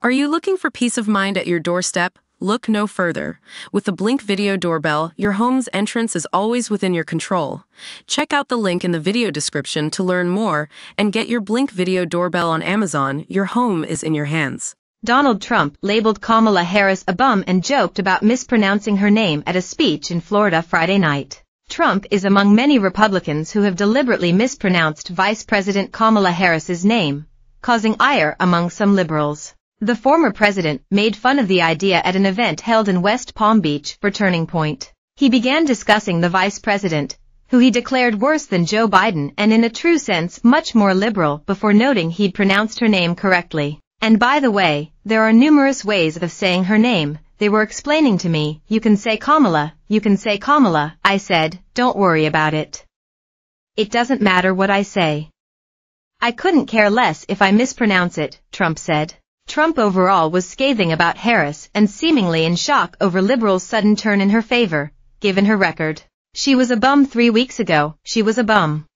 Are you looking for peace of mind at your doorstep? Look no further. With the Blink Video Doorbell, your home's entrance is always within your control. Check out the link in the video description to learn more and get your Blink Video Doorbell on Amazon. Your home is in your hands. Donald Trump labeled Kamala Harris a bum and joked about mispronouncing her name at a speech in Florida Friday night. Trump is among many Republicans who have deliberately mispronounced Vice President Kamala Harris's name, causing ire among some liberals. The former president made fun of the idea at an event held in West Palm Beach for Turning Point. He began discussing the vice president, who he declared worse than Joe Biden and in a true sense much more liberal, before noting he'd pronounced her name correctly. And by the way, there are numerous ways of saying her name. They were explaining to me, you can say Kamala, you can say Kamala. I said, don't worry about it. It doesn't matter what I say. I couldn't care less if I mispronounce it, Trump said. Trump overall was scathing about Harris and seemingly in shock over liberals' sudden turn in her favor, given her record. She was a bum 3 weeks ago, she was a bum.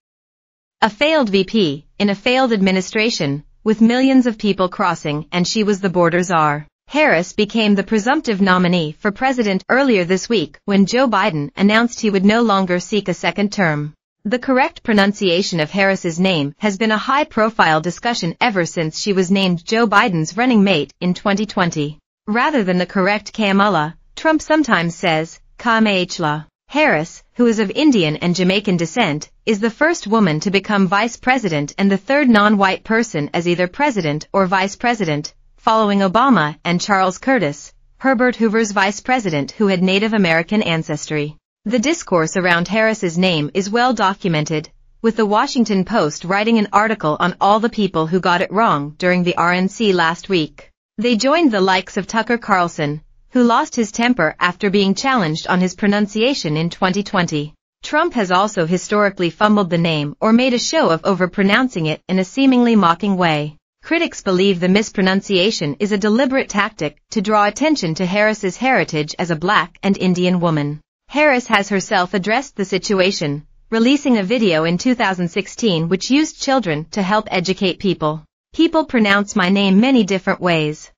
A failed VP, in a failed administration, with millions of people crossing, and she was the border czar. Harris became the presumptive nominee for president earlier this week when Joe Biden announced he would no longer seek a second term. The correct pronunciation of Harris's name has been a high-profile discussion ever since she was named Joe Biden's running mate in 2020. Rather than the correct Kamala, Trump sometimes says, Kamala. Harris, who is of Indian and Jamaican descent, is the first woman to become vice president and the third non-white person as either president or vice president, following Obama and Charles Curtis, Herbert Hoover's vice president who had Native American ancestry. The discourse around Harris's name is well documented, with the Washington Post writing an article on all the people who got it wrong during the RNC last week. They joined the likes of Tucker Carlson, who lost his temper after being challenged on his pronunciation in 2020. Trump has also historically fumbled the name or made a show of overpronouncing it in a seemingly mocking way. Critics believe the mispronunciation is a deliberate tactic to draw attention to Harris's heritage as a black and Indian woman. Harris has herself addressed the situation, releasing a video in 2016 which used children to help educate people. People pronounce my name many different ways.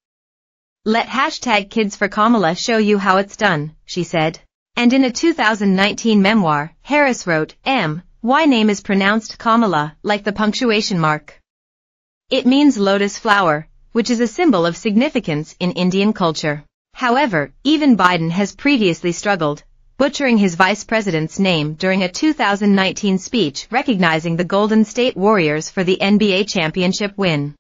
Let #KidsForKamala show you how it's done, she said. And in a 2019 memoir, Harris wrote, my name is pronounced Kamala, like the punctuation mark. It means lotus flower, which is a symbol of significance in Indian culture. However, even Biden has previously struggled, butchering his vice president's name during a 2019 speech recognizing the Golden State Warriors for the NBA championship win.